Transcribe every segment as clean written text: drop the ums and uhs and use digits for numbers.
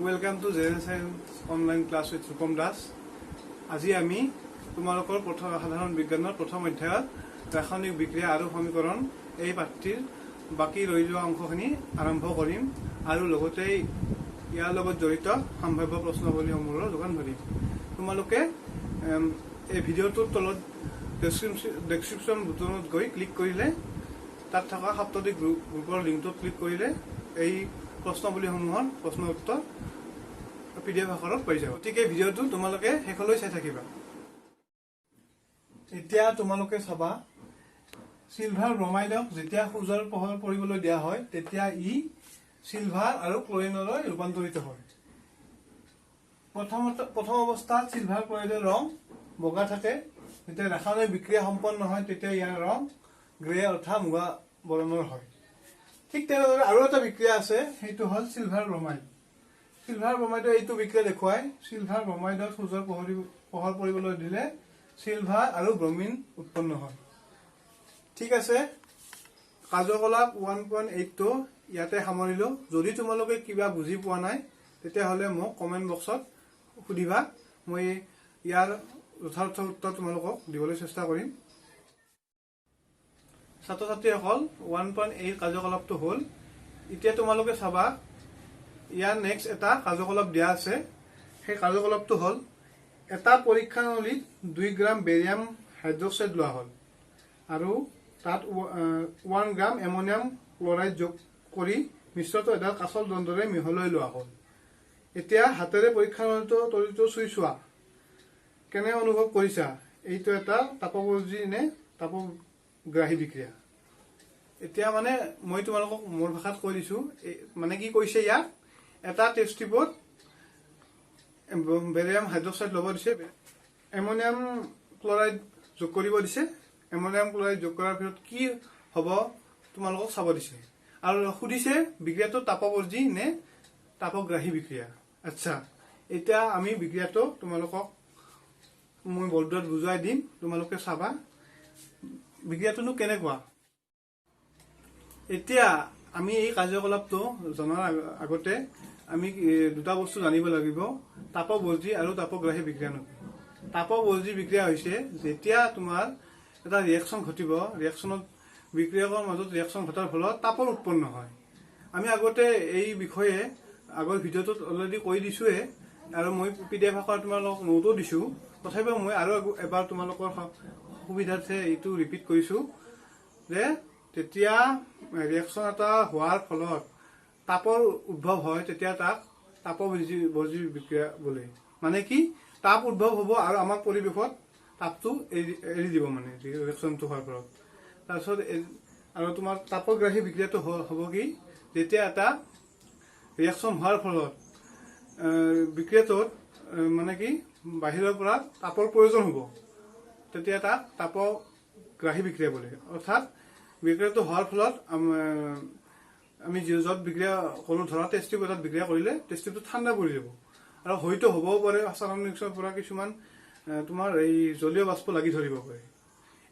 Welcome to general science online class with Rupam Das. আজি আমি তোমালোকৰ সাধাৰণ বিজ্ঞানৰ প্ৰথম অধ্যায়ত ৰাসায়নিক বিক্ৰিয়া আৰু সমীকৰণ এই পাঠটিৰ বাকী ৰৈ যোৱা অংশখিনি আৰম্ভ কৰিম আৰু লগতে ইয়াৰ লগত জড়িত সম্ভাৱ্য প্ৰশ্নাৱলীসমূহৰ যোগান ধৰিম। তোমালোকে এই ভিডিঅ'টোৰ তলত ডেছক্ৰিপশ্যন বুটনত গৈ ক্লিক কৰিলে তাত থকা সাপ্তাহিক গ্ৰুপৰ লিংকটোত ক্লিক কৰিলে এই প্ৰশ্নাৱলীসমূহৰ প্ৰশ্ন উত্তৰ PDF আকাৰত পাই যাব। গতিকে ভিডিঅ'টো তোমালোকে শেষলৈ চাই থাকিবা। এতিয়া তোমালোকে চাবা সিলভাৰ ব্ৰমাইডক যেতিয়া সূৰ্যৰ পোহৰ পৰিবলৈ দিয়া হয় তেতিয়া ই সিলভাৰ আৰু ক্লৰিনলৈ ৰূপান্তৰিত হয়। প্ৰথম অৱস্থাত সিলভাৰ ক্লৰাইডৰ ৰং বগা থাকে। যেতিয়া ৰাসায়নিক বিক্ৰিয়া সম্পন্ন হয় তেতিয়া ইয়াৰ ৰং গ্ৰে অৰ্থাৎ মুগা বৰণৰ হয়। ঠিক তেনেদৰে আৰু এটা বিক্ৰিয়া আছে, সেইটো হ'ল সিলভাৰ ব্ৰমাইড। সিলভাৰ ব্ৰমাইডৰ এইটো বিক্ৰিয়া দেখুৱাই সিলভাৰ ব্ৰমাইডত সূৰ্যৰ পোহৰ পৰিবলৈ দিলে সিলভাৰ আৰু ব্ৰমিন উৎপন্ন হয়। ঠিক আছে, কাৰ্যকলাপ 1.8 ইয়াতে সামৰিলো। যদি তোমালোকে কিবা বুজি পোৱা নাই তেতিয়াহ'লে মোক কমেণ্ট বক্সত সুধিবা, মই ইয়াৰ যথাৰ্থ উত্তৰ তোমালোকক দিবলৈ চেষ্টা কৰিম। ছাত্ৰ ছাত্ৰীসকল 1.8 কাৰ্যকলাপটো হ'ল, এতিয়া তোমালোকে চাবা ইয়াৰ নেক্সট এটা কাৰ্যকলাপ দিয়া আছে। সেই কাৰ্যকলাপটো হ'ল এটা পৰীক্ষানলীত 2 গ্ৰাম বেৰিয়াম হাইড্ৰক্সাইড লোৱা হ'ল আৰু তাত 1 গ্ৰাম এমনিয়াম ক্লৰাইড যোগ কৰি মিশ্ৰণটো এডাল কাঁচৰ দণ্ডৰে মিহলাই লোৱা হ'ল। এতিয়া হাতেৰে পৰীক্ষানলীটো তলিটো চুই চোৱা, কেনে অনুভৱ কৰিছা? এইটো এটা তাপবৰ্জী নে তাপগ্ৰাহী বিক্ৰিয়া? এতিয়া মানে মই তোমালোকক মোৰ ভাষাত কৈ দিছো, মানে কি কৈছে, ইয়াত এটা টেষ্ট টিউবত বেৰিয়াম হাইড্ৰক্সাইড ল'ব দিছে, এমনিয়াম ক্লৰাইড যোগ কৰিব দিছে। এমনিয়াম ক্লৰাইড যোগ কৰাৰ পিছত কি হ'ব তোমালোকক চাব দিছে আৰু সুধিছে বিক্ৰিয়াটো তাপবৰ্জী নে তাপগ্ৰাহী বিক্ৰিয়া। আচ্ছা, এতিয়া আমি বিক্ৰিয়াটো তোমালোকক মই বৰ্ডত বুজাই দিম, তোমালোকে চাবা বিক্ৰিয়াটোনো কেনেকুৱা। এতিয়া আমি এই কাৰ্যকলাপটো জনাৰ আগতে আমি দুটা বস্তু জানিব লাগিব, তাপবৰ্জী আৰু তাপগ্ৰাহী বিক্ৰিয়া। তাপবৰ্জী বিক্ৰিয়া হৈছে যেতিয়া তোমাৰ এটা ৰিয়েকশ্যন ঘটিব, ৰিয়েকশ্যনত বিক্ৰিয়কৰ মাজত ৰিয়েকশ্যন ঘটাৰ ফলত তাপৰ উৎপন্ন হয়। আমি আগতে এই বিষয়ে আগৰ ভিডিঅ'টোত অলৰেডি কৈ দিছোঁৱে আৰু মই PDF আকাৰত তোমালোকক নোটো দিছোঁ। তথাপিও মই আৰু এবাৰ তোমালোকৰ সুবিধাৰ্থে এইটো ৰিপিট কৰিছোঁ যে তেতিয়া ৰিয়েকশ্যন এটা হোৱাৰ ফলত তাপৰ উদ্ভৱ হয় তেতিয়া তাক তাপবৰ্জী বিক্ৰিয়া বোলে। মানে কি, তাপ উদ্ভৱ হ'ব আৰু আমাৰ পৰিৱেশত তাপটো এৰি দিব, মানে ৰিয়েকশ্যনটো হোৱাৰ ফলত। তাৰপিছত আৰু তোমাৰ তাপগ্ৰাহী বিক্ৰিয়াটো হ'ব কি, যেতিয়া এটা ৰিয়েকশ্যন হোৱাৰ ফলত বিক্ৰিয়াটোত মানে কি বাহিৰৰ পৰা তাপৰ প্ৰয়োজন হ'ব, তেতিয়া তাক তাপগ্ৰাহী বিক্ৰিয়া বোলে। অৰ্থাৎ বিক্ৰিয়াটো হোৱাৰ ফলত আমি য'ত বিক্ৰিয়া কৰোঁ, ধৰা টেষ্ট টিউব এটাত বিক্ৰিয়া কৰিলে টেষ্ট টিউবটো ঠাণ্ডা পৰি যাব আৰু হয়তো হ'বও পাৰে চাৰাউণ্ডিংছৰ পৰা কিছুমান তোমাৰ এই জলীয় বাষ্প লাগি ধৰিব পাৰে।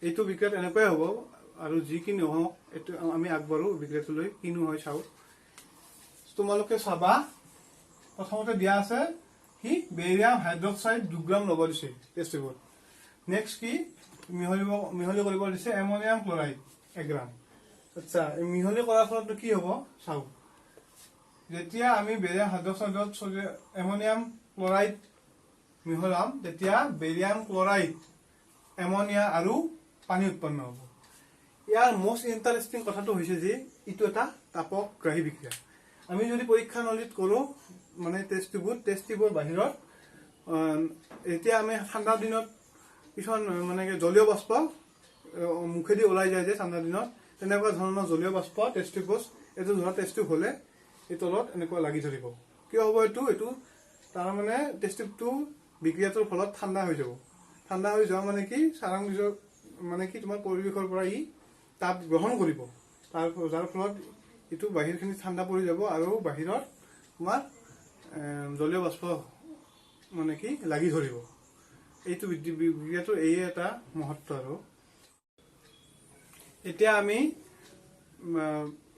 এইটো বিক্ৰিয়াত এনেকুৱাই হ'ব আৰু যি কি নহওক এইটো আমি আগবাঢ়ো বিক্ৰিয়াটোলৈ, কিনো হয় চাওঁ। তোমালোকে চাবা প্ৰথমতে দিয়া আছে কি বেৰিয়াম হাইড্ৰক্সাইড 2 গ্ৰাম ল'ব দিছে টেষ্ট টিউবত। নেক্সট কি মিহলি কৰিব দিছে এমনিয়াম ক্লৰাইড 1 গ্ৰাম। আচ্ছা, মিহলি কৰাৰ ফলত কি হ'ব চাওঁ। যেতিয়া আমি বেৰিয়াম হাইড্ৰক্সাইডত এমনিয়াম ক্লৰাইড মিহলাম তেতিয়া বেৰিয়াম ক্লৰাইড, এমনিয়া আৰু পানী উৎপন্ন হ'ব। ইয়াৰ মষ্ট ইণ্টাৰেষ্টিং কথাটো হৈছে যে এইটো এটা তাপগ্ৰাহী বিক্ৰিয়া। আমি যদি পৰীক্ষানলীত কৰোঁ, মানে টেষ্ট টিউবৰ বাহিৰত এতিয়া আমি ঠাণ্ডাৰ দিনত কিছুমান মানে জলীয় বাষ্প মুখেদি ওলাই যায় যে ঠাণ্ডাৰ দিনত, তেনেকুৱা ধৰণৰ জলীয় বাষ্প টেষ্ট টিউবত, এইটো ধৰা টেষ্ট টিউব হ'লে এই তলত এনেকুৱা লাগি ধৰিব। কিয় হ'ব এইটো তাৰমানে টেষ্ট টিউবটো বিক্ৰিয়াটোৰ ফলত ঠাণ্ডা হৈ যাব। ঠাণ্ডা হৈ যোৱা মানে কি, চাৰাউণ্ডিংছৰ মানে কি তোমাৰ পৰিৱেশৰ পৰা ই তাপ গ্ৰহণ কৰিব, যাৰ ফলত এইটো বাহিৰখিনি ঠাণ্ডা পৰি যাব আৰু বাহিৰত তোমাৰ জলীয় বাষ্প মানে কি লাগি ধৰিব। এইটো বিক্ৰিয়াটোৰ এই এটা মহত্ব। আৰু এতিয়া আমি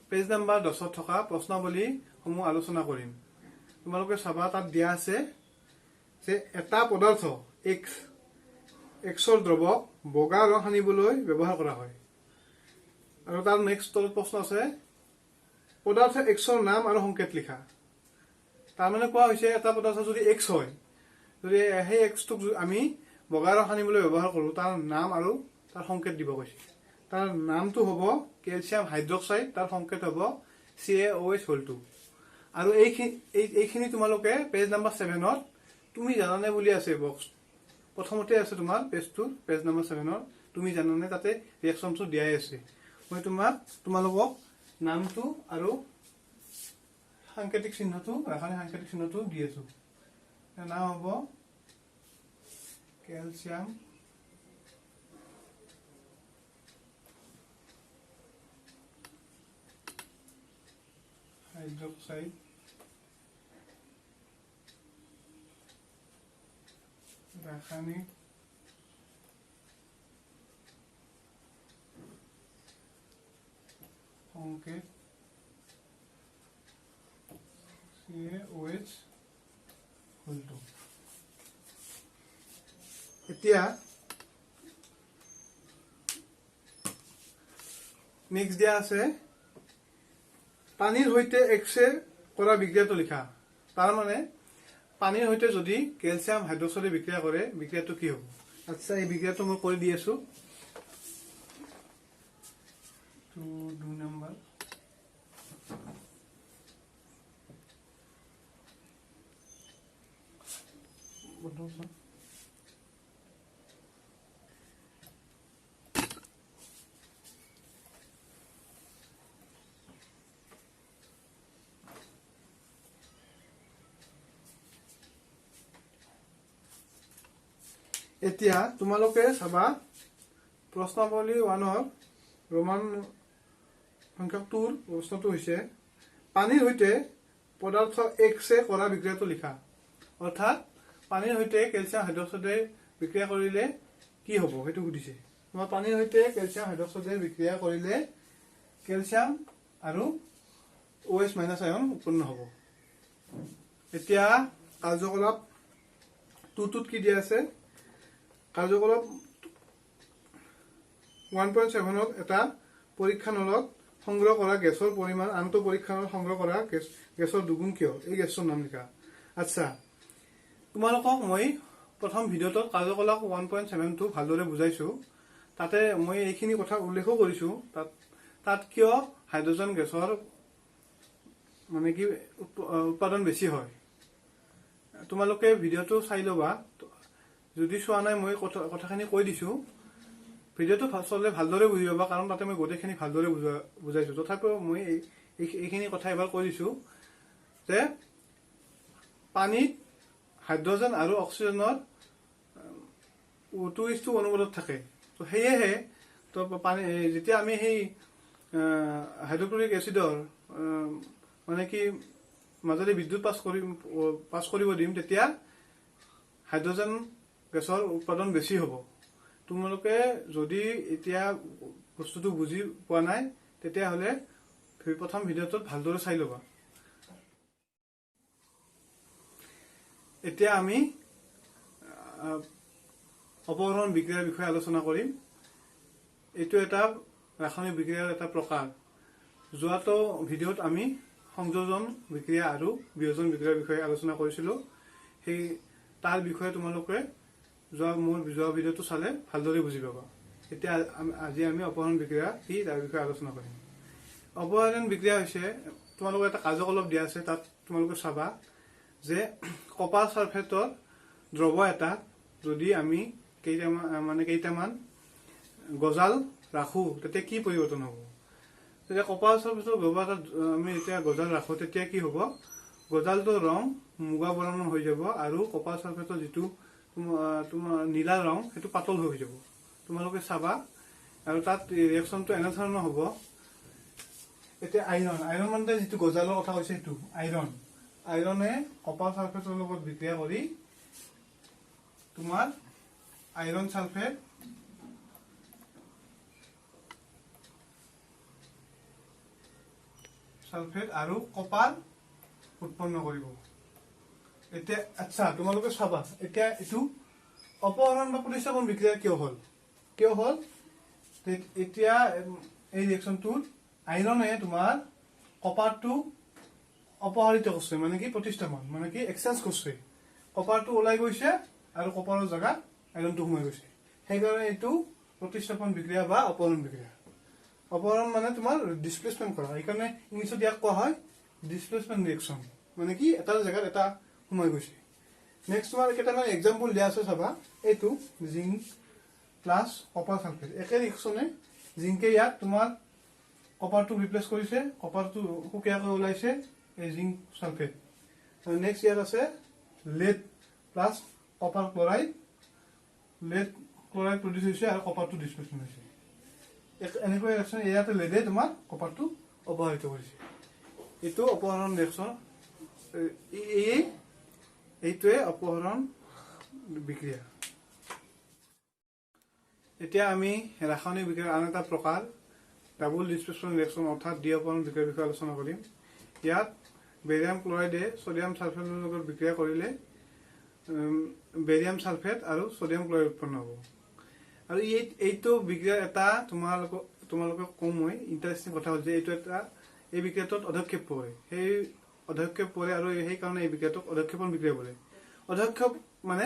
পেজ নম্বৰ 10 থকা প্ৰশ্নাৱলীসমূহ আলোচনা কৰিম। তোমালোকে চাবা তাত দিয়া আছে যে এটা পদাৰ্থ এক্সৰ দ্ৰৱক বগা ৰং সানিবলৈ ব্যৱহাৰ কৰা হয়। আৰু তাৰ নেক্সট প্ৰশ্ন আছে পদাৰ্থ এক্সৰ নাম আৰু সংকেত লিখা। তাৰমানে কোৱা হৈছে এটা পদাৰ্থ যদি এক্স হয়, যদি সেই এক্সটোক আমি বগা ৰং সানিবলৈ ব্যৱহাৰ কৰোঁ, তাৰ নাম আৰু তাৰ সংকেত দিব কৈছে। তাৰ নামটো হ'ব কেলছিয়াম হাইড্ৰক্সাইড, তাৰ সংকেত হ'ব CaOH2। আৰু এইখিনি তোমালোকে পেজ নাম্বাৰ 7ত তুমি জানানে বুলি আছে বক্স প্ৰথমতে আছে তোমাৰ পেজ নাম্বাৰ 7ত তুমি জানানে তাতে ৰিয়েকশ্যনটো দিয়াই আছে। মই তোমালোকক নামটো আৰু সাংকেতিক চিহ্নটো ৰাসায়নিক সাংকেতিক চিহ্নটো দি আছো। নাম হ'ব কেলছিয়াম হাইড্ৰক্সাইড ৰাসায়নিক সংকেত CaOH2। এতিয়া নেক্সট দিয়া আছে পানীৰ সৈতে এক্সে কৰা বিক্ৰিয়াটো লিখা। তাৰ মানে পানীৰ সৈতে যদি কেলছিয়াম হাইড্ৰক্সাইডে বিক্ৰিয়া কৰে, বিক্ৰিয়াটো কি হ'ব? আচ্ছা, এই বিক্ৰিয়াটো মই কৰি দি আছো। 2 নম্বৰ এতিয়া তোমালোকে চাবা প্ৰশ্নাৱলী 1ৰ ৰোমান সংখ্যক 2ৰ প্ৰশ্নটো হৈছে পানীৰ সৈতে পদাৰ্থ এক্সে কৰা বিক্ৰিয়াটো লিখা। অৰ্থাৎ পানীৰ সৈতে কেলছিয়াম হাইড্ৰক্সাইডে বিক্ৰিয়া কৰিলে কি হ'ব সেইটো সুধিছে। তোমাৰ পানীৰ সৈতে কেলছিয়াম হাইড্ৰক্সাইডে বিক্ৰিয়া কৰিলে কেলছিয়াম আৰু OH- আয়ন উৎপন্ন হ'ব। এতিয়া কাৰ্যকলাপ 2টোত কি দিয়া আছে? কাৰ্যকলাপ 1.7ত এটা পৰীক্ষা নলত সংগ্ৰহ কৰা গেছৰ পৰিমাণ আনটো পৰীক্ষা নলত সংগ্ৰহ কৰা গেছৰ দুগুণ কিয়? এই গেছৰ নাম লিখা। আচ্ছা, তোমালোকক মই প্ৰথম ভিডিঅ'টোত কাৰ্যকলাপ 1.7টো ভালদৰে বুজাইছো। তাতে মই এইখিনি কথা উল্লেখো কৰিছো তাত কিয় হাইড্ৰজেন গেছৰ মানে কি উৎপাদন বেছি হয়। তোমালোকে ভিডিঅ'টো চাই ল'বা। যদি চোৱা নাই মই কথাখিনি কৈ দিছো। ভিডিঅ'টো চলে ভালদৰে বুজি পাবা, কাৰণ তাতে মই গোটেইখিনি ভালদৰে বুজাইছো। তথাপিও মই এইখিনি কথা এবাৰ কৈ দিছো যে পানীত হাইড্ৰজেন আৰু অক্সিজেনৰ 2:1 অনুপাতত থাকে। তো সেয়েহে পানী যেতিয়া আমি সেই হাইড্ৰক্লৰিক এচিডৰ মানে কি মাজেৰে বিদ্যুৎ পাছ কৰিব দিম, তেতিয়া হাইড্ৰজেন গেছৰ উৎপাদন বেছি হ'ব। তোমালোকে যদি এতিয়া বস্তুটো বুজি পোৱা নাই, তেতিয়াহ'লে প্ৰথম ভিডিঅ'টোত ভালদৰে চাই ল'বা। এতিয়া আমি অপহৰণ বিক্ৰিয়াৰ বিষয়ে আলোচনা কৰিম। এইটো এটা ৰাসায়নিক বিক্ৰিয়াৰ এটা প্ৰকাৰ। যোৱাটো ভিডিঅ'ত আমি সংযোজন বিক্ৰিয়া আৰু বিয়োজন বিক্ৰিয়াৰ বিষয়ে আলোচনা কৰিছিলো। সেই তাৰ বিষয়ে তোমালোকে মোৰ ভিডিঅ'টো চালে ভালদৰে বুজি পাবা। এতিয়া আজি আমি অপহৰণ বিক্ৰিয়া কি তাৰ বিষয়ে আলোচনা কৰিম। অপহৰণ বিক্ৰিয়া হৈছে তোমালোকৰ এটা কাৰ্যকলাপ দিয়া আছে। তাত তোমালোকে চাবা যে কপাৰ সালফেটৰ দ্ৰৱ এটা যদি আমি কেইটামান গজাল ৰাখো, তেতিয়া কি পৰিৱৰ্তন হ'ব? তেতিয়া কপাৰ সালফেটৰ দ্ৰৱ এটা আমি যেতিয়া গজাল ৰাখো, তেতিয়া কি হ'ব? গজালটোৰ ৰং মুগা বৰণৰ হৈ যাব আৰু কপাৰ সালফেটৰ যিটো তোমাৰ নীলা ৰং সেইটো পাতল হৈ যাব। তোমালোকে চাবা। আৰু তাত ৰিয়েকশ্যনটো এনেধৰণৰ হ'ব। এতিয়া আইৰণ মানে যিটো গজালৰ কথা কৈছে সেইটো আইৰণে কপাৰ সালফেটৰ লগত বিক্ৰিয়া কৰি তোমাৰ আইৰণ সালফেট আৰু কপাৰ উৎপন্ন কৰিব। এতিয়া আচ্ছা তোমালোকে চাবা এতিয়া এইটো অপহৰণ বা প্ৰতিস্থাপন বিক্ৰিয়া কিয় হ'ল এতিয়া এই ৰিয়েকশ্যনটোত আইৰণে তোমাৰ কপাৰটো অপহৰিত কৰিছে মানে কি প্ৰতিস্থাপন মানে কি এক্সচেঞ্জ কৰিছে কপাৰটো ওলাই গৈছে আৰু কপাৰৰ জায়গাত আইৰণটো সোমাই গৈছে সেইকাৰণে এইটো প্ৰতিস্থাপন বিক্ৰিয়া বা অপহৰণ বিক্ৰিয়া অপহৰণ মানে তোমাৰ ডিসপ্লেসমেন্ট কৰা সেইকাৰণে ইংলিছত ইয়াক কোৱা হয় ডিসপ্লেসমেন্ট ৰিয়েকশ্যন মানে কি এটা জায়গাত এটা সোমাই গৈছে নেক্সট তোমাৰ কেইটামান এক্সাম্পল দিয়া আছে চাবা এইটো জিংক প্লাস কপাৰ সালফেট একে ৰিয়েকশ্যনে জিংকে ইয়াত তোমাৰ কপাৰটো ৰিপ্লেস কৰিছে কপাৰটো শুকিয়াকৈ ওলাইছে এই জিংক সালফেট আৰু নেক্সট ইয়াত আছে lead plus copper chloride lead chloride produce হৈছে আৰু কপাৰটো ডিসপ্লেসমেন্ট হৈছে এনেকৈ ৰিয়েকশ্যন ইয়াতে লেডে তোমাৰ কপাৰটো অপহৰিত কৰিছে এইটো অপহৰণ ৰিয়েকশ্যন এইটোৱে অপহৰণ বিক্ৰিয়া এতিয়া আমি ৰাসায়নিক বিক্ৰিয়াৰ আন এটা প্ৰকাৰ ডাবল ডিসপ্লেসমেন্ট ৰিয়েকশ্যন অৰ্থাৎ ডি অপহৰণ বিক্ৰিয়াৰ বিষয়ে আলোচনা কৰিম ইয়াত বেৰিয়াম ক্লোৰাইডে সোডিয়াম সালফেটৰ লগত বিক্ৰিয়া কৰিলে বেৰিয়াম সালফেট আৰু সোডিয়াম ক্লোৰাইড উৎপন্ন হ'ব আৰু এইটো বিক্ৰিয়াৰ এটা তোমালোকে কম মই ইণ্টাৰেষ্টিং কথা হ'ল যে এইটো এটা এই বিক্ৰিয়াটোত অধক্ষেপ পৰে সেই অধক্ষেপ পৰে আৰু সেই কাৰণে এই বিক্ৰিয়াটোক অধক্ষেপণ বিক্ৰিয়া বোলে অধক্ষেপ মানে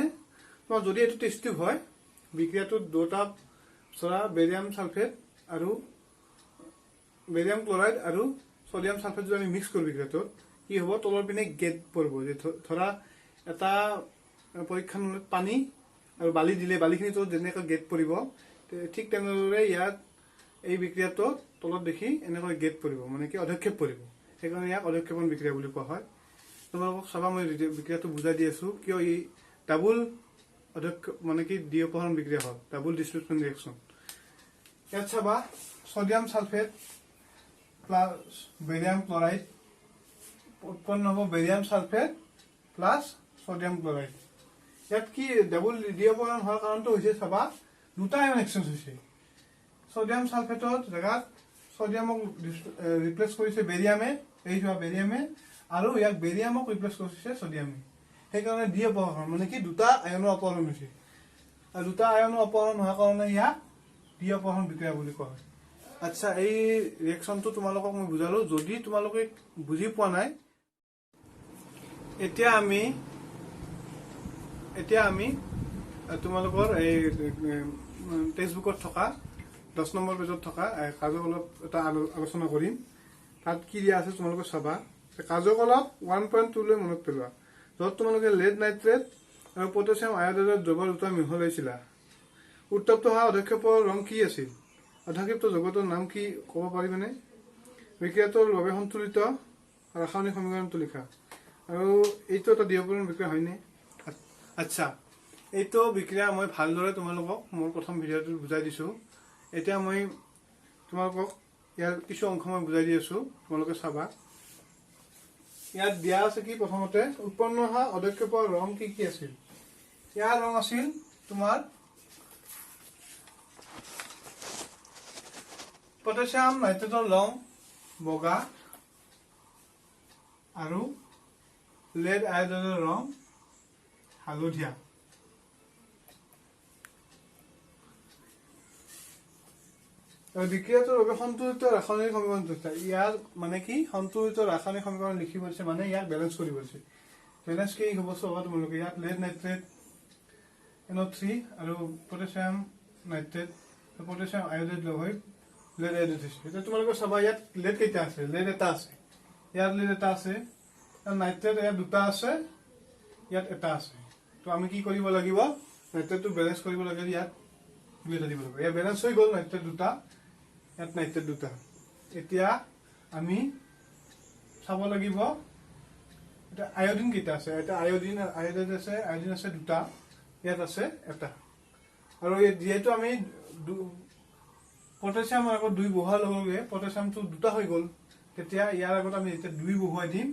তোমাৰ যদি এইটো টেষ্ট হয় বিক্ৰিয়াটোত দুটা সৰা বেৰিয়াম সালফেট আৰু বেৰিয়াম ক্লোৰাইড আৰু সোডিয়াম সালফেট যদি আমি মিক্স কৰো বিক্ৰিয়াটোত কি হ'ব তলৰ পিনে গেট পৰিব যে ধৰা এটা পৰীক্ষাত পানী আৰু বালি দিলে বালিখিনিতো যেনেকৈ গেট পৰিব ঠিক তেনেদৰে ইয়াত এই বিক্ৰিয়াটোত তলত দেখি এনেকৈ গেট পৰিব মানে কি অধক্ষেপ পৰিব সেইকাৰণে ইয়াক অধক্ষেপণ বিক্ৰিয়া বুলি কোৱা হয় তোমালোকক চাবা মই বিক্ৰিয়াটো বুজাই দি আছো কিয় এই ডাবল অধক্ষেপ মানে কি ডি অপহৰণ বিক্ৰিয়া হয় ডাবল ডিসপ্লেসমেন্ট ৰিয়েকশ্যন ইয়াত চাবা sodium sulphate plus barium chloride উৎপন্ন হ'ব barium sulphate plus sodium chloride ইয়াত কি ডাবল ডি অপহৰণ হোৱাৰ কাৰণটো হৈছে চাবা দুটা আয়ন এক্সচেঞ্জ হৈছে সোডিয়াম সালফেটৰ জায়গাত সোডিয়ামক ৰিপ্লেস কৰিছে বেৰিয়ামে এই যোৱা বেৰিয়ামে আৰু ইয়াক বেৰিয়ামক ৰিপ্লেস কৰিছে সোডিয়ামে সেইকাৰণে ডি অপহৰণ মানে কি দুটা আয়নৰ অপহৰণ হৈছে আৰু দুটা আয়নৰ অপহৰণ হোৱাৰ কাৰণে ইয়াক ডি অপহৰণ বিক্ৰিয়া বুলি কোৱা হয় আচ্ছা এই ৰিয়েকশ্যনটো তোমালোকক মই বুজালো যদি তোমালোকে বুজি পোৱা নাই এতিয়া আমি তোমালোকৰ এই টেক্সটবুকত থকা 10 নম্বৰ পেজত থকা কাৰ্যকলাপ এটা আলোচনা কৰিম তাত কি দিয়া আছে তোমালোকে চাবা কাৰ্যকলাপ 1.2 লৈ মনত পেলোৱা য'ত তোমালোকে lead nitrate আৰু পটাছিয়াম আয়ডাইডৰ দ্ৰৱৰ দুটা মিহলাইছিলা উত্তপ্ত হোৱা অধক্ষেপৰ ৰং কি আছিল অধক্ষেপ্ত যৌগটোৰ নাম কি ক'ব পাৰিবানে বিক্ৰিয়াটোৰ বাবে সন্তুলিত ৰাসায়নিক সমীকৰণটো লিখা আৰু এইটো এটা ডি অপহৰণ বিক্ৰিয়া হয়নে আচ্ছা এইটো বিক্ৰিয়া মই ভালদৰে তোমালোকক মোৰ প্ৰথম ভিডিঅ'টোত বুজাই দিছো এতিয়া মই তোমালোকক ইয়াৰ কিছু অংশ মই বুজাই দি আছো তোমালোকে চাবা ইয়াত দিয়া আছে কি প্ৰথমতে উৎপন্ন হোৱা অধক্ষেপৰ ৰং কি কি আছিল ইয়াৰ ৰং আছিল তোমাৰ পটাছিয়াম নাইট্ৰেটৰ ৰং বগা আৰু lead আয়ডাইডৰ ৰং হালধীয়া বিক্ৰিয়াটোৰ বাবে সন্তুলিত ৰাসায়নিক সমীকৰণ ইয়াৰ মানে কি সন্তুলিত ৰাসায়নিক সমীকৰণ লিখি পৰিছে মানে ইয়াক বেলেন্স কৰি পৰিছে বেলেন্স কি হ'ব চাবা তোমালোকে ইয়াত lead nitrate NO3 আৰু পটাছিয়াম নাইট্ৰেট পটাছিয়াম আয়ডাইড লগ হৈ lead added হৈছে এটা তোমালোকে চাবা ইয়াত lead কেইটা আছে lead এটা আছে ইয়াত lead এটা আছে আৰু নাইট্ৰেট ইয়াত দুটা আছে ইয়াত এটা আছে তো আমি কি কৰিব লাগিব নাইট্ৰেটটো বেলেন্স কৰিব লাগে ইয়াত দুটা দিব লাগিব ইয়াত বেলেন্স হৈ গ'ল নাইট্ৰেট দুটা ইয়াত নাইট্ৰেট দুটা এতিয়া আমি চাব লাগিব এটা আয়োডিন কেইটা আছে এটা আয়োডিন আছে দুটা ইয়াত আছে এটা আৰু যেহেতু আমি পটাছিয়াম আগত দুই বহোৱাৰ লগে লগে পটাছিয়ামটো দুটা হৈ গ'ল তেতিয়া ইয়াৰ আগত আমি এতিয়া দুই বহুৱাই দিম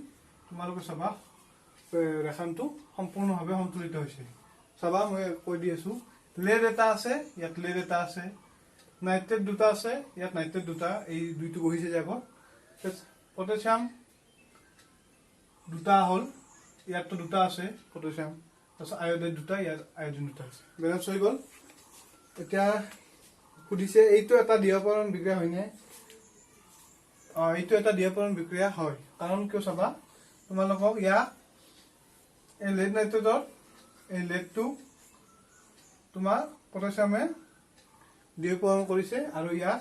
তোমালোকে চাবা ৰেখাটো সম্পূৰ্ণভাৱে সন্তুলিত হৈছে চাবা মই কৈ দি আছো lead এটা আছে ইয়াত lead এটা আছে নাইট্ৰেট দুটা আছে ইয়াত নাইট্ৰেট দুটা এই দুইটো বহিছে যাব পটাছিয়াম দুটা হল ইয়াততো দুটা আছে পটাছিয়াম, তাৰপিছত আয়ডাইড দুটা, ইয়াত আয়ডিন দুটা আছে, বেলেঞ্চ হৈ গ'ল। এতিয়া সুধিছে এইটো এটা দ্বিঅপহৰণ বিক্ৰিয়া হয়নে? এইটো এটা দ্বিঅপহৰণ বিক্ৰিয়া হয়। কাৰণ কিয় চাবা, তোমালোকক ইয়াত এই লেড নাইট্ৰেটৰ এই লেডটো তোমাৰ পটাছিয়ামে দ্বিঅপহৰণ কৰিছে, আৰু ইয়াত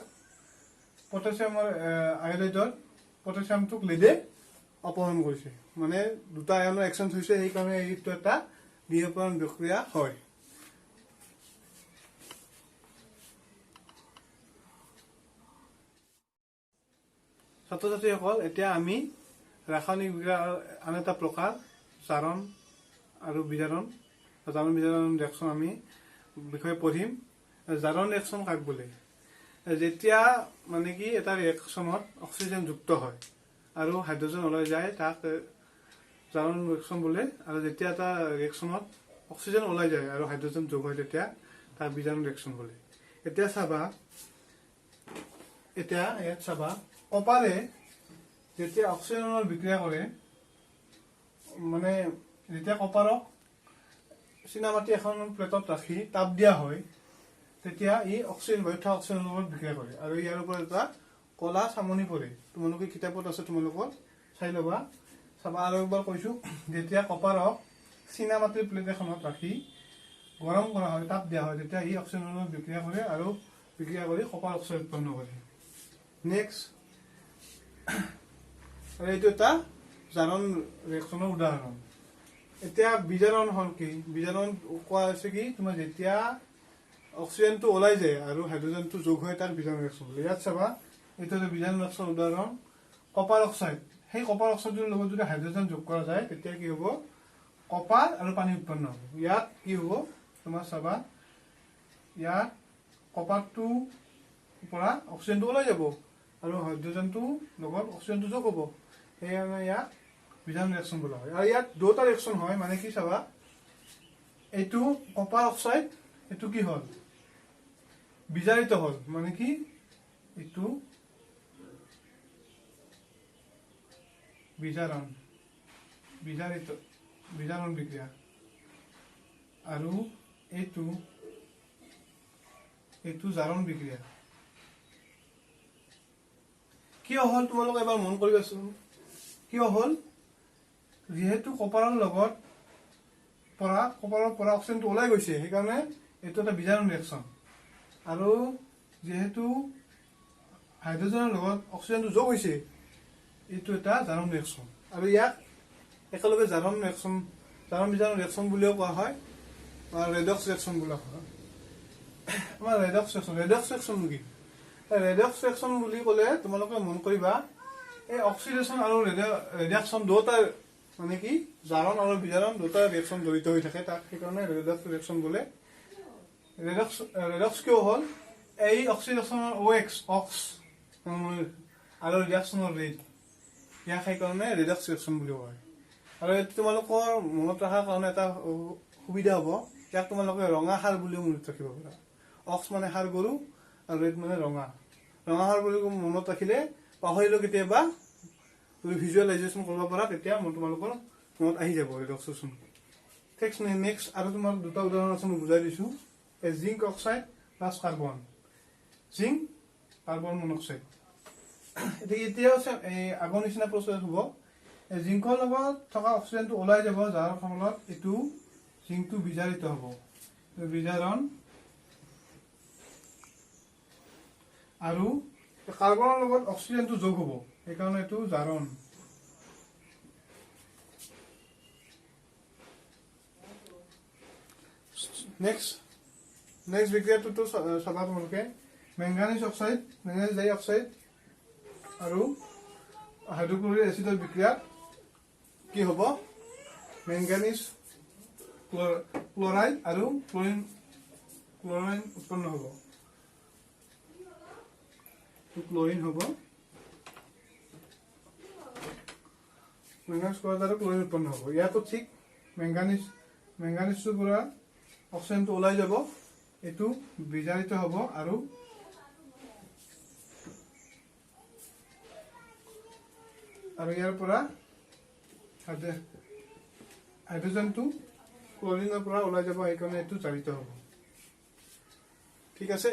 পটাছিয়ামৰ আয়ডাইডত পটাছিয়ামটোক লেডে অপহৰণ কৰিছে, মানে দুটা আয়নৰ এক্সচেঞ্জ হৈছে, সেইকাৰণে এইটো এটা দ্বিঅপহৰণ বিক্ৰিয়া হয়। ছাত্ৰ ছাত্ৰীসকল, এতিয়া আমি ৰাসায়নিক বিক্ৰিয়াৰ আন এটা প্ৰকাৰ জাৰণ আৰু বিজাৰণ ৰিয়েকশ্যন আমি বিষয়ে পঢ়িম। জাৰণ ৰিয়েকশ্যন কাক বোলে? যেতিয়া মানে কি এটা ৰিয়েকশ্যনত অক্সিজেন যুক্ত হয় আৰু হাইড্ৰজেন ওলাই যায়, তাক জাৰণ ৰিয়েকশ্যন বোলে। আৰু যেতিয়া এটা ৰিয়েকশ্যনত অক্সিজেন ওলাই যায় আৰু হাইড্ৰজেন যোগ হয়, তেতিয়া তাক বিজাৰণ ৰিয়েকশ্যন বোলে। এতিয়া ইয়াত চাবা, কপাৰে যেতিয়া অক্সিজেনৰ বিক্ৰিয়া কৰে, মানে যেতিয়া কপাৰক চীনামাটি এখন প্লেটত ৰাখি তাপ দিয়া হয়, তেতিয়া ই অক্সিজেন অক্সিজেনৰ লগত বিক্ৰিয়া কৰে, আৰু ইয়াৰ ওপৰত এটা কলা চামনি পৰে। তোমালোকে কিতাপত আছে, তোমালোকৰ চাই ল'বা। চাবা, আৰু একবাৰ কৈছো, যেতিয়া কপাৰক চীনামাটিৰ প্লেট এখনত ৰাখি গৰম কৰা হয়, তাপ দিয়া হয়, তেতিয়া ই অক্সিজেনৰ লগত বিক্ৰিয়া কৰে আৰু বিক্ৰিয়া কৰি কপাৰ অক্সাইড উৎপন্ন কৰে। নেক্সট, এইটো এটা জাৰণ ৰিয়েকশ্যনৰ উদাহৰণ। এতিয়া বিজাৰণ হ'ল কি? বিজাৰণ কোৱা হৈছে কি, তোমাৰ যেতিয়া অক্সিজেনটো ওলাই যায় আৰু হাইড্ৰজেনটো যোগ হয়, তাক বিজাৰণ ৰিয়েকশ্যন বোলে। ইয়াত চাবা, এইটো বিজাৰণ ৰিয়েকশ্যনৰ উদাহৰণ কপাৰ অক্সাইড। সেই কপাৰ অক্সাইডৰ লগত যদি হাইড্ৰজেন যোগ কৰা যায়, তেতিয়া কি হ'ব? কপাৰ আৰু পানী উৎপন্ন হ'ব। ইয়াত কি হ'ব? তোমাৰ চাবা, ইয়াত কপাৰটোৰ পৰা অক্সিজেনটো ওলাই যাব আৰু হাইড্ৰজেনটো লগত অক্সিজেনটো যোগ হ'ব, সেইকাৰণে ইয়াক বিজাৰণ ৰিয়েকশ্যন বোলা হয়। আৰু ইয়াত দুটা ৰিয়েকশ্যন হয়, মানে কি চাবা, এইটো কপাৰ অক্সাইড, এইটো কি হ'ল? বিজাৰিত হ'ল, মানে কি এইটো বিজাৰণ বিক্ৰিয়া, আৰু এইটো জাৰণ বিক্ৰিয়া। কিয় হ'ল তোমালোকে এবাৰ মন কৰিবাচোন, কিয় হ'ল? যিহেতু কপাৰৰ পৰা অক্সিজেনটো ওলাই গৈছে, সেইকাৰণে এইটো এটা বিজাৰণ ৰিয়েকশ্যন। আৰু যিহেতু হাইড্ৰজেনৰ লগত অক্সিজেনটো যোগ হৈছে, এইটো এটা জাৰণ ৰিয়েকশ্যন। আৰু ইয়াক একেলগে জাৰণ বিজাৰণ ৰিয়েকশ্যন বুলিও কোৱা হয়, বা ৰেডক্স ৰিয়েকশ্যন বুলি কোৱা হয়। আমাৰ ৰেডক্স ৰিয়েকশ্যন কি? ৰেডক্স ৰিয়েকশ্যন বুলি ক'লে তোমালোকে মন কৰিবা, এই অক্সিডেশ্যন আৰু ৰিডাকশ্যন দুটা, মানে কি জাৰণ আৰু বিজাৰণ দুটা ৰিয়েকশ্যন জড়িত হৈ থাকে, তাক সেইকাৰণে ৰেডক্স ৰিয়েকশ্যন বোলে। ৰেডক্স কিয় হ'ল? এই অক্সিডেশ্যনৰ অক্স আৰু ৰিডাকশ্যনৰ ৰেড, ইয়াক সেইকাৰণে ৰেডক্স ৰিয়েকশ্যন বুলি কয়। আৰু এইটো তোমালোকৰ মনত ৰখাৰ কাৰণে এটা সুবিধা হ'ব, ইয়াক তোমালোকে ৰঙা সাৰ বুলিও মনত ৰাখিব পাৰা। অক্স মানে সাৰ গৰু আৰু ৰেড মানে ৰঙা সাৰ বুলি মনত ৰাখিলে পাহৰিলেও কেতিয়াবা তুমি ভিজুৱেলাইজেশ্যন কৰিব পাৰা, তেতিয়া তোমালোকৰ মনত আহি যাব ৰেডক্স ৰিয়েকশ্যন। নেক্সট, আৰু তোমাৰ দুটা উদাহৰণ আছে, মই বুজাই দিছো। Zinc oxide plus carbon, zinc carbon monoxide. এতিয়াও আগৰ নিচিনা প্ৰচেছ হ'ব। জিংকৰ লগত থকা অক্সিজেনটো ওলাই যাব, যাৰ ফলত এইটো জিংকটো বিজাৰিত হ'ব, বিজাৰণ। আৰু কাৰ্বনৰ লগত অক্সিজেনটো যোগ হ'ব, সেইকাৰণে এইটো জাৰণ। নেক্সট বিক্ৰিয়াটোতো চাবা তোমালোকে, মেংগানিজ ডাই অক্সাইড আৰু হাইড্ৰক্লৰিক এচিডৰ বিক্ৰিয়াত কি হ'ব? মেংগানিজ ক্লৰাইড আৰু ক্লৰিন উৎপন্ন হ'ব। ক্লৰিন হ'ব, মেংগানিজ ক্লৰাইড আৰু ক্লৰিন উৎপন্ন হ'ব। ইয়াতো ঠিক, মেংগানিজটোৰ পৰা অক্সিজেনটো ওলাই যাব, এইটো বিজাৰিত হ'ব, আৰু ইয়াৰ পৰা হাইড্ৰজেনটো ক্লৰিনৰ পৰা ওলাই যাব, সেইকাৰণে এইটো জাৰিত হ'ব। ঠিক আছে,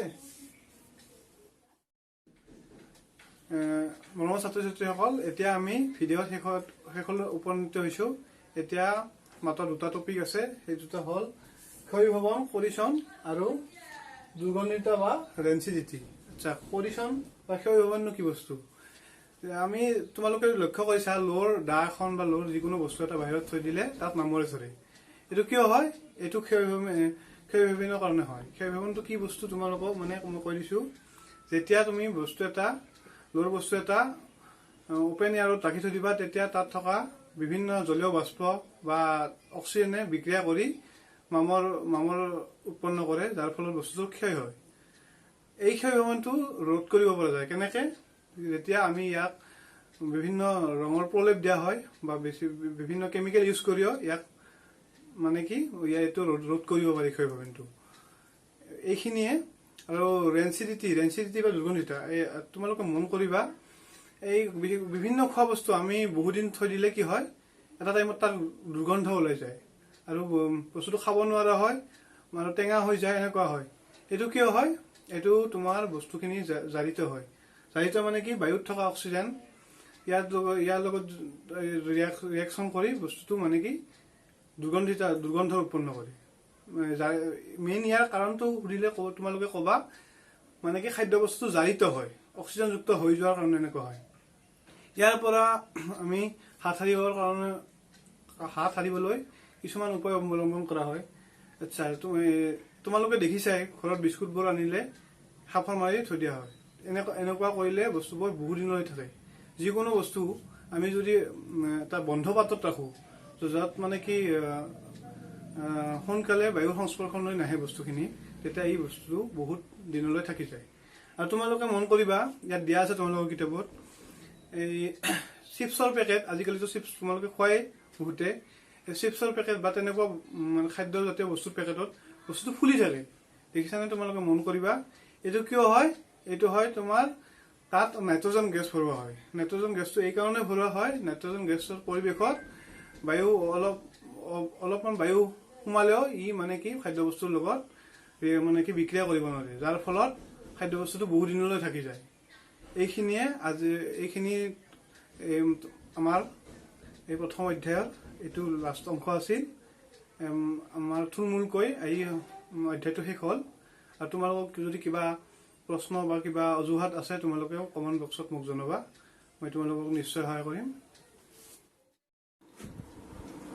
মৰমৰ ছাত্ৰ ছাত্ৰীসকল, এতিয়া আমি ভিডিঅ'ৰ শেষলৈ উপনীত হৈছোঁ। এতিয়া মাত্ৰ দুটা টপিক আছে, সেই দুটা হ'ল ক্ষয়ভৱন, কলিশ্যন আৰু দুৰ্গন্ধিতা বা ৰেঞ্চিডিটি। আচ্ছা, কলিশ্যন বা ক্ষয়ভৱননো কি বস্তু? আমি তোমালোকে লক্ষ্য কৰিছা, লোৰ দা এখন বা লোৰ যিকোনো বস্তু এটা বাহিৰত থৈ দিলে তাত নামৰে চৰে। এইটো কিয় হয়? এইটো ক্ষয়ভৱনৰ কাৰণে হয়। ক্ষয়ভৱনটো কি বস্তু তোমালোকক মই কৈ দিছোঁ। যেতিয়া তুমি লোৰ বস্তু এটা অপেন এয়াৰত ৰাখি থৈ দিবা, তেতিয়া তাত থকা বিভিন্ন জলীয় বাষ্প বা অক্সিজেনে বিক্ৰিয়া কৰি মামৰ উৎপন্ন কৰে, যাৰ ফলত বস্তুটোৰ ক্ষয় হয়। এই ক্ষয়ভৱনটো ৰোধ কৰিব পৰা যায় কেনেকে? যেতিয়া আমি ইয়াক বিভিন্ন ৰঙৰ প্ৰলেপ দিয়া হয় বা বিভিন্ন কেমিকেল ইউজ কৰিও ইয়াক এইটো ৰোধ কৰিব পাৰি ক্ষয়ভৱনটো। এইখিনিয়ে। আৰু ৰেঞ্চিডিটি বা দুৰ্গন্ধিতা, তোমালোকে মন কৰিবা, এই বিভিন্ন খোৱা বস্তু আমি বহুদিন থৈ দিলে কি হয়, এটা টাইমত তাৰ দুৰ্গন্ধ ওলাই যায় আৰু বস্তুটো খাব নোৱাৰা হয়, মানে টেঙা হৈ যায়, এনেকুৱা হয়। এইটো কিয় হয়? এইটো তোমাৰ বস্তুখিনি জাৰিত হয়। জাৰিত মানে কি? বায়ুত থকা অক্সিজেন ইয়াৰ লগত ৰিয়েকশ্যন কৰি বস্তুটো দুৰ্গন্ধ উৎপন্ন কৰে। মেইন ইয়াৰ কাৰণটো সুধিলে তোমালোকে ক'বা খাদ্য বস্তু জাৰিত হয়, অক্সিজেনযুক্ত হৈ যোৱাৰ কাৰণে এনেকুৱা হয়। ইয়াৰ পৰা আমি হাত সাৰিবলৈ কিছুমান উপায় অৱলম্বন কৰা হয়। আচ্ছা, তোমালোকে দেখিছাই, ঘৰত বিস্কুটবোৰ আনিলে সাফৰ মাৰি থৈ দিয়া হয়। এনেকুৱা কৰিলে বস্তুবোৰ বহু দিনলৈ থাকে। যিকোনো বস্তু আমি যদি এটা বন্ধ পাত্ৰত ৰাখোঁ, য'ত সোনকালে বায়ুৰ সংস্পৰ্শলৈ নাহে বস্তুখিনি, তেতিয়া এই বস্তুটো বহুত দিনলৈ থাকি যায়। আৰু তোমালোকে মন কৰিবা, ইয়াত দিয়া আছে তোমালোকৰ কিতাপত, এই চিপছৰ পেকেট, আজিকালিতো চিপছ তোমালোকে খোৱাই বহুতে, চিপছৰ পেকেট বা তেনেকুৱা খাদ্যজাতীয় বস্তুৰ পেকেটত বস্তুটো ফুলি থাকে, দেখিছানে? তোমালোকে মন কৰিবা, এইটো কিয় হয়? এইটো হয় তোমাৰ তাত নাইট্ৰজেন গেছ ভৰোৱা হয়। নাইট্ৰজেন গেছটো এই কাৰণে ভৰোৱা হয়, নাইট্ৰজেন গেছৰ পৰিৱেশত অলপমান বায়ু সোমালেও ই খাদ্য বস্তুৰ লগত বিক্ৰিয়া কৰিব নোৱাৰে, যাৰ ফলত খাদ্য বস্তুটো বহু দিনলৈ থাকি যায়। এইখিনি আমাৰ এই প্ৰথম অধ্যায়ৰ এইটো লাষ্ট অংশ আছিল। আমাৰ থুলমূলকৈ এই অধ্যায়টো শেষ হ'ল। আৰু তোমালোকক যদি কিবা প্ৰশ্ন বা কিবা অজুহাত আছে, তোমালোকেও কমেণ্ট বক্সত মোক জনাবা, মই তোমালোকক নিশ্চয় সহায় কৰিম।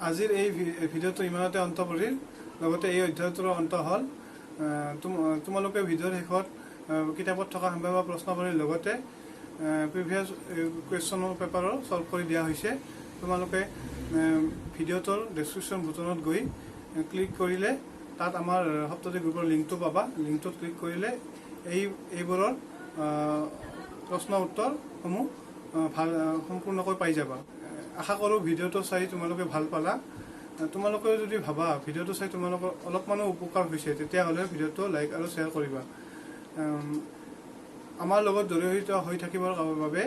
আজিৰ এই ভিডিঅ'টো ইমানতে অন্ত পৰিল, লগতে এই অধ্যায়টোৰ অন্ত হ'ল। তোমালোকে ভিডিঅ'ৰ শেষত কিতাপত থকা সম্ভাৱ্য প্ৰশ্নাৱলীৰ লগতে প্ৰিভিয়াছ কুৱেশ্যন পেপাৰো ছল্ভ কৰি দিয়া হৈছে। তোমালোকে ভিডিঅ'টোৰ ডেছক্ৰিপশ্যন বুটনত গৈ ক্লিক কৰিলে তাত আমাৰ সপ্তাহিক গ্ৰুপৰ লিংকটো পাবা। লিংকটোত ক্লিক কৰিলে এইবোৰৰ প্ৰশ্ন উত্তৰসমূহ সম্পূৰ্ণকৈ পাই যাবা। আশা কৰোঁ ভিডিঅ'টো চাই তোমালোকে ভাল পালা। তোমালোকে যদি ভাবা ভিডিঅ'টো চাই তোমালোকৰ অলপমানো উপকাৰ হৈছে, তেতিয়াহ'লে ভিডিঅ'টো লাইক আৰু শ্বেয়াৰ কৰিবা। আমাৰ লগত জড়িত হৈ থাকিবৰ বাবে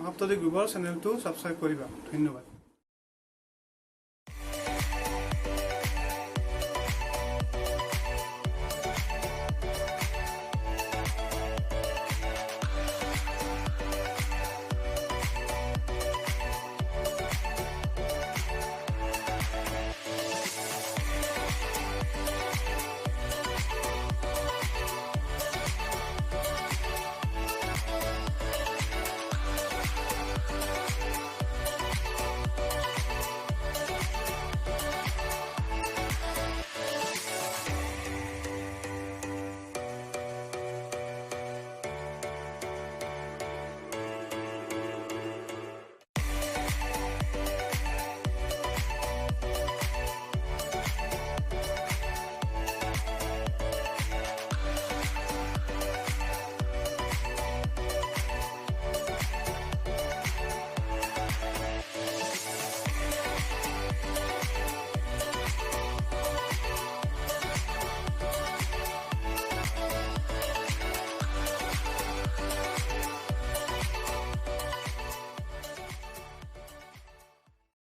সপ্তাহিক গ্ৰুপৰ চেনেলটো ছাবস্ক্ৰাইব কৰিবা। ধন্যবাদ।